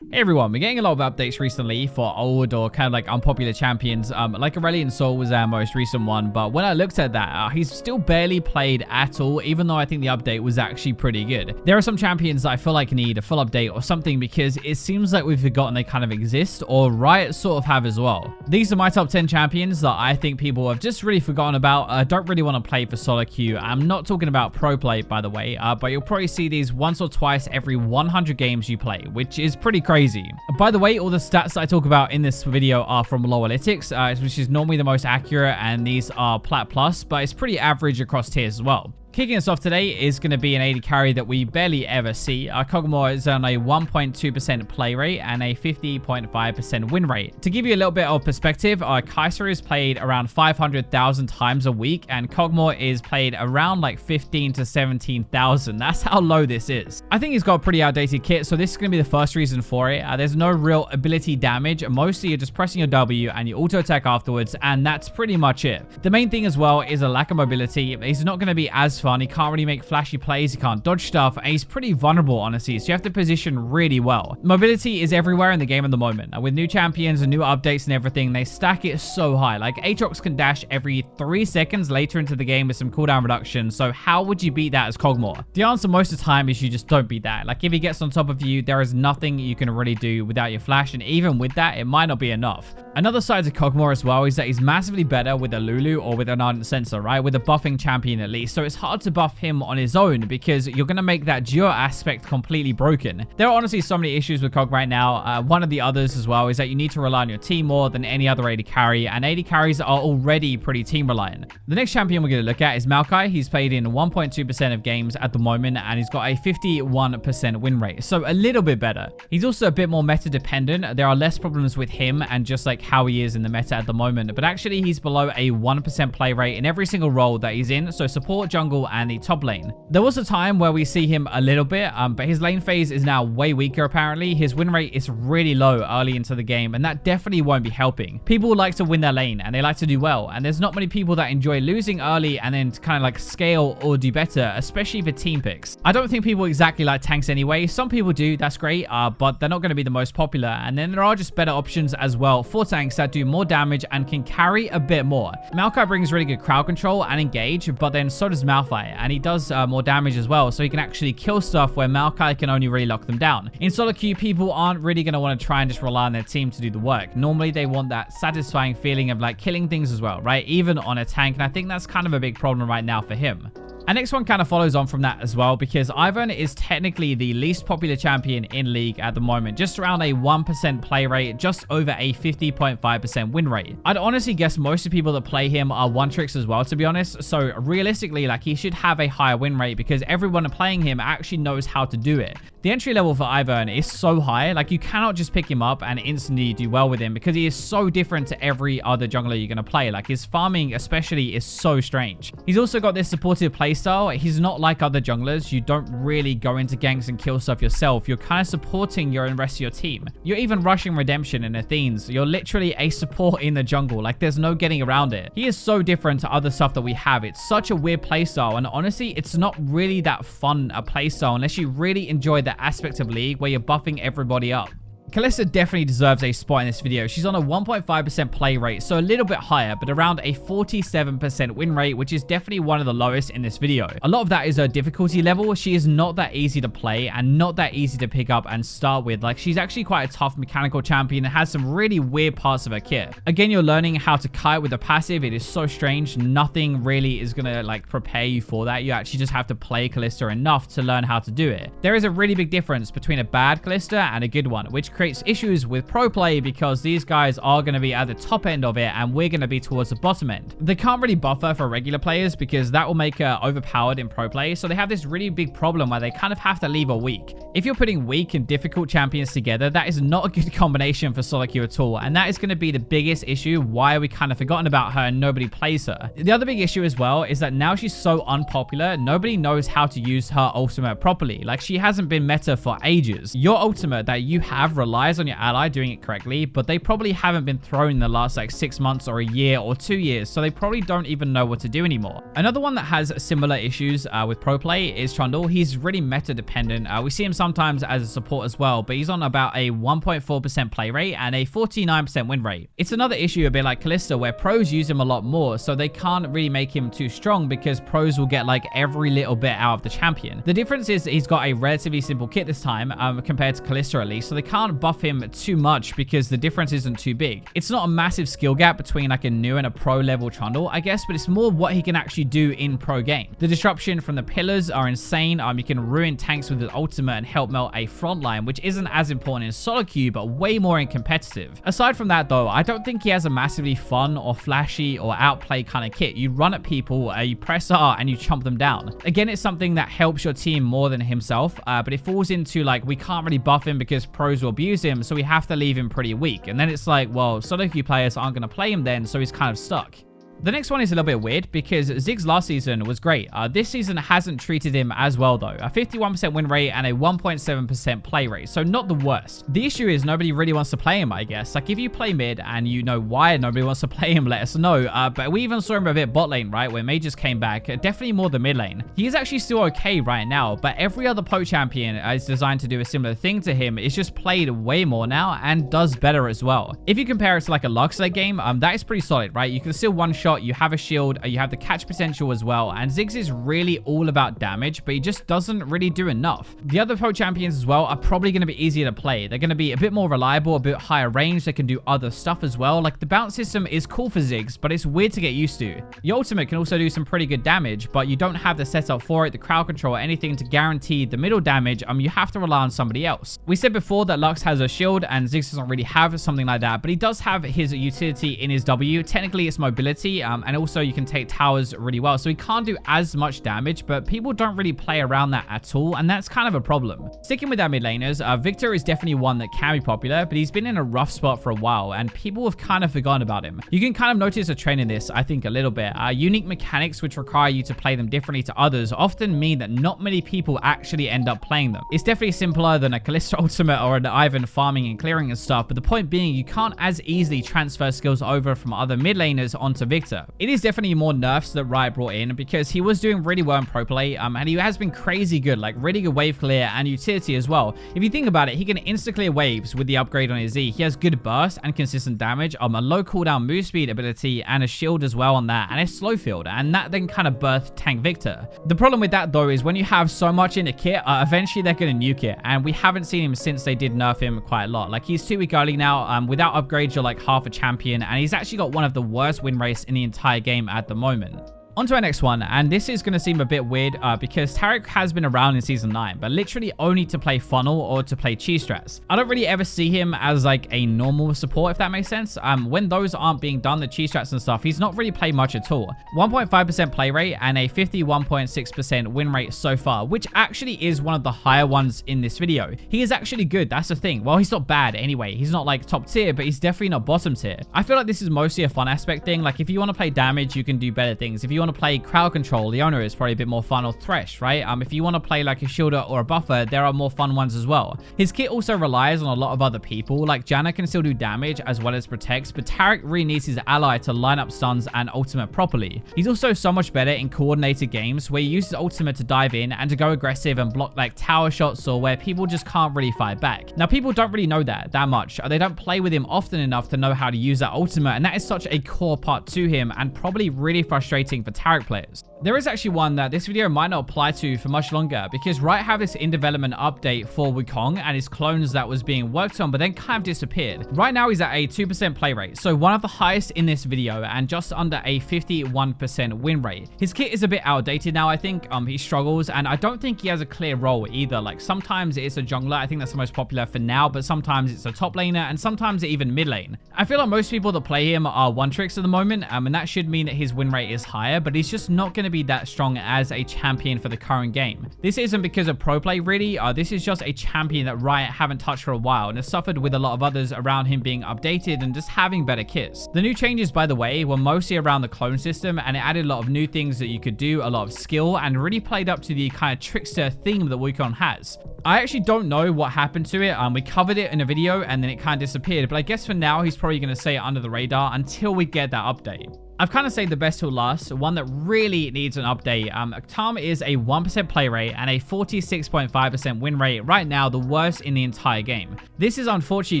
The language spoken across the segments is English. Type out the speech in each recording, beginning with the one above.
Hey everyone, we're getting a lot of updates recently for old or kind of like unpopular champions. Like Aurelion Soul was our most recent one, but when I looked at that, he's still barely played at all, even though I think the update was actually pretty good. There are some champions that I feel like need a full update or something because it seems like we've forgotten they kind of exist, or Riot sort of have as well. These are my top 10 champions that I think people have just really forgotten about. Don't really want to play for solo queue. I'm not talking about pro play, by the way, but you'll probably see these once or twice every 100 games you play, which is pretty crazy. By the way, all the stats that I talk about in this video are from Lowalytics, which is normally the most accurate, and these are Plat Plus, but it's pretty average across tiers as well. Kicking us off today is going to be an AD carry that we barely ever see. Kog'Maw is on a 1.2% play rate and a 50.5% win rate. To give you a little bit of perspective, Kai'Sa is played around 500,000 times a week, and Kog'Maw is played around like 15 to 17,000. That's how low this is. I think he's got a pretty outdated kit, so this is going to be the first reason for it. There's no real ability damage. Mostly you're just pressing your W and you auto attack afterwards, and that's pretty much it. The main thing as well is a lack of mobility. He's not going to be as fun. He can't really make flashy plays, he can't dodge stuff, and he's pretty vulnerable, honestly, so you have to position really well. Mobility is everywhere in the game at the moment. With new champions and new updates and everything, they stack it so high. Like, Aatrox can dash every 3 seconds later into the game with some cooldown reduction, so how would you beat that as Kog'Maw? The answer most of the time is you just don't beat that. Like, if he gets on top of you, there is nothing you can really do without your flash, and even with that, it might not be enough. Another side to Kog'Maw as well is that he's massively better with a Lulu or with an Ardent Sensor, right? With a buffing champion at least, so it's hard to buff him on his own because you're going to make that duo aspect completely broken. There are honestly so many issues with Kog right now. One of the others as well is that you need to rely on your team more than any other AD carry, and AD carries are already pretty team reliant. The next champion we're going to look at is Maokai. He's played in 1.2% of games at the moment, and he's got a 51% win rate, so a little bit better. He's also a bit more meta dependent. There are less problems with him and just like how he is in the meta at the moment, but actually he's below a 1% play rate in every single role that he's in, so support, jungle, and the top lane. There was a time where we see him a little bit, but his lane phase is now way weaker apparently. His win rate is really low early into the game, and that definitely won't be helping. People like to win their lane, and they like to do well, and there's not many people that enjoy losing early and then kind of like scale or do better, especially for team picks. I don't think people exactly like tanks anyway. Some people do, that's great, but they're not going to be the most popular, and then there are just better options as well for tanks that do more damage and can carry a bit more. Maokai brings really good crowd control and engage, but then so does Malphite, and he does more damage as well, so he can actually kill stuff where Maokai can only really lock them down. In solo queue, people aren't really going to want to try and just rely on their team to do the work. Normally they want that satisfying feeling of like killing things as well, right? Even on a tank, and I think that's kind of a big problem right now for him. And next one kind of follows on from that as well, because Ivern is technically the least popular champion in League at the moment, just around a 1% play rate, just over a 50.5% win rate. I'd honestly guess most of the people that play him are one-tricks as well, to be honest, so realistically, like, he should have a higher win rate because everyone playing him actually knows how to do it. The entry level for Ivern is so high, like, you cannot just pick him up and instantly do well with him because he is so different to every other jungler you're going to play. Like, his farming especially is so strange. He's also got this supportive playstyle. He's not like other junglers. You don't really go into ganks and kill stuff yourself. You're kind of supporting your rest of your team. You're even rushing Redemption and Athenes. You're literally a support in the jungle. Like, there's no getting around it. He is so different to other stuff that we have. It's such a weird playstyle, and honestly, it's not really that fun a playstyle unless you really enjoy the aspect of League where you're buffing everybody up. Kalista definitely deserves a spot in this video. She's on a 1.5% play rate, so a little bit higher, but around a 47% win rate, which is definitely one of the lowest in this video. A lot of that is her difficulty level. She is not that easy to play and not that easy to pick up and start with. Like, she's actually quite a tough mechanical champion and has some really weird parts of her kit. Again, you're learning how to kite with the passive. It is so strange. Nothing really is gonna like prepare you for that. You actually just have to play Kalista enough to learn how to do it. There is a really big difference between a bad Kalista and a good one, which creates issues with pro play because these guys are going to be at the top end of it and we're going to be towards the bottom end. They can't really buffer for regular players because that will make her overpowered in pro play, so they have this really big problem where they kind of have to leave her weak. If you're putting weak and difficult champions together, that is not a good combination for solo queue at all, and that is going to be the biggest issue why we kind of forgotten about her and nobody plays her. The other big issue as well is that now she's so unpopular, nobody knows how to use her ultimate properly. Like, she hasn't been meta for ages. Your ultimate that you have relies on your ally doing it correctly, but they probably haven't been thrown in the last like 6 months or a year or 2 years, so they probably don't even know what to do anymore. Another one that has similar issues with pro play is Trundle. He's really meta dependent. We see him sometimes as a support as well, but he's on about a 1.4% play rate and a 49% win rate. It's another issue a bit like Kalista, where pros use him a lot more, so they can't really make him too strong because pros will get like every little bit out of the champion. The difference is he's got a relatively simple kit this time compared to Kalista at least, so they can't buff him too much because the difference isn't too big. It's not a massive skill gap between like a new and a pro level Trundle, I guess, but it's more what he can actually do in pro game. The disruption from the pillars are insane. You can ruin tanks with his ultimate and help melt a frontline, which isn't as important in solo queue, but way more in competitive. Aside from that though, I don't think he has a massively fun or flashy or outplay kind of kit. You run at people, you press R and you chomp them down. Again, it's something that helps your team more than himself, but it falls into like, we can't really buff him because pros will abuse him, so we have to leave him pretty weak. And then it's like, well, solo queue players aren't going to play him then, so he's kind of stuck. The next one is a little bit weird because Ziggs last season was great. This season hasn't treated him as well though. A 51% win rate and a 1.7% play rate, so not the worst. The issue is nobody really wants to play him, I guess. Like if you play mid and you know why nobody wants to play him, let us know. But we even saw him a bit bot lane, right, where mages came back. Definitely more the mid lane. He is actually still okay right now, but every other poke champion is designed to do a similar thing to him. It's just played way more now and does better as well. If you compare it to like a Lux late game, that is pretty solid, right? You can still one shot, you have a shield, you have the catch potential as well, and Ziggs is really all about damage, but he just doesn't really do enough. The other pro champions as well are probably going to be easier to play. They're going to be a bit more reliable, a bit higher range. They can do other stuff as well. Like the bounce system is cool for Ziggs, but it's weird to get used to. Your ultimate can also do some pretty good damage, but you don't have the setup for it, the crowd control, or anything to guarantee the middle damage. You have to rely on somebody else. We said before that Lux has a shield and Ziggs doesn't really have something like that, but he does have his utility in his W. Technically it's mobility, and also you can take towers really well, so he can't do as much damage, but people don't really play around that at all, and that's kind of a problem. Sticking with our mid laners, Victor is definitely one that can be popular, but he's been in a rough spot for a while and people have kind of forgotten about him. You can kind of notice a trend in this, I think, a little bit. Unique mechanics which require you to play them differently to others often mean that not many people actually end up playing them. It's definitely simpler than a Kalista ultimate or an Ivan farming and clearing and stuff, but the point being you can't as easily transfer skills over from other mid laners onto Victor. It is definitely more nerfs that Riot brought in because he was doing really well in pro play, and he has been crazy good, like really good wave clear and utility as well. If you think about it, he can insta clear waves with the upgrade on his Z. He has good burst and consistent damage, a low cooldown move speed ability and a shield as well on that, and a slow field, and that then kind of birthed Tank Victor. The problem with that though is when you have so much in a kit, eventually they're going to nuke it, and we haven't seen him since they did nerf him quite a lot. Like he's 2 week early now. Without upgrades you're like half a champion, and he's actually got one of the worst win rates in the entire game at the moment. On to our next one, and this is going to seem a bit weird because Tareq has been around in Season 9, but literally only to play funnel or to play cheese strats. I don't really ever see him as like a normal support, if that makes sense. When those aren't being done, the cheese strats and stuff, he's not really played much at all. 1.5% play rate and a 51.6% win rate so far, which actually is one of the higher ones in this video. He is actually good, that's the thing. Well, he's not bad anyway. He's not like top tier, but he's definitely not bottom tier. I feel like this is mostly a fun aspect thing. Like if you want to play damage, you can do better things. If you want to play crowd control, Leona is probably a bit more fun, or Thresh, right? If you want to play like a shielder or a buffer, there are more fun ones as well. His kit also relies on a lot of other people. Like Janna can still do damage as well as protects, but Tareq really needs his ally to line up stuns and ultimate properly. He's also so much better in coordinated games where he uses ultimate to dive in and to go aggressive and block like tower shots, or where people just can't really fight back. Now people don't really know that much. They don't play with him often enough to know how to use that ultimate, and that is such a core part to him and probably really frustrating for Tareq players. There is actually one that this video might not apply to for much longer, because Riot have this in development update for Wukong and his clones that was being worked on but then kind of disappeared. Right now he's at a 2% play rate, so one of the highest in this video, and just under a 51% win rate. His kit is a bit outdated now, I think. He struggles, and I don't think he has a clear role either. Like sometimes it's a jungler, I think that's the most popular for now, but sometimes it's a top laner and sometimes even mid lane. I feel like most people that play him are one tricks at the moment, and that should mean that his win rate is higher, but but he's just not going to be that strong as a champion for the current game. This isn't because of pro play really, this is just a champion that Riot haven't touched for a while and has suffered with a lot of others around him being updated and just having better kits. The new changes, by the way, were mostly around the clone system, and it added a lot of new things that you could do, a lot of skill, and really played up to the kind of trickster theme that Wukong has. I actually don't know what happened to it. We covered it in a video and then it kind of disappeared, but I guess for now he's probably going to stay under the radar until we get that update. I've kind of saved the best till last, one that really needs an update. Tamu is a 1% play rate and a 46.5% win rate, right now the worst in the entire game. This is unfortunately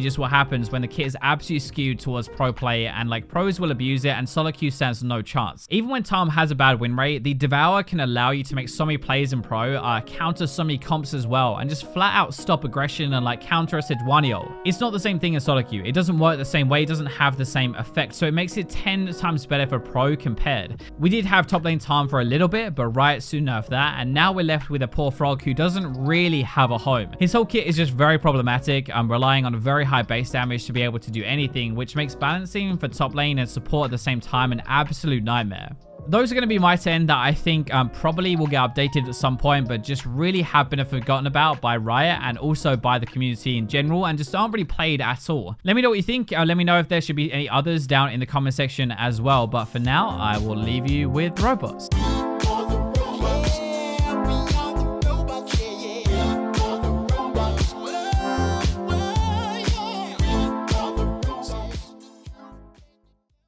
just what happens when the kit is absolutely skewed towards pro play, and like pros will abuse it and solo queue stands no chance. Even when Tamu has a bad win rate, the Devour can allow you to make so many plays in pro, counter so many comps as well, and just flat out stop aggression and like counter a Sejuaniol. It's not the same thing as solo queue. It doesn't work the same way, it doesn't have the same effect, so it makes it 10 times better for pro compared. We did have top lane Tamu for a little bit, but Riot soon nerfed that, and now we're left with a poor frog who doesn't really have a home. His whole kit is just very problematic, relying on a very high base damage to be able to do anything, which makes balancing for top lane and support at the same time an absolute nightmare. Those are going to be my 10 that I think probably will get updated at some point, but just really have been forgotten about by Riot and also by the community in general, and just aren't really played at all. Let me know what you think. Let me know if there should be any others down in the comment section as well. But for now, I will leave you with robots.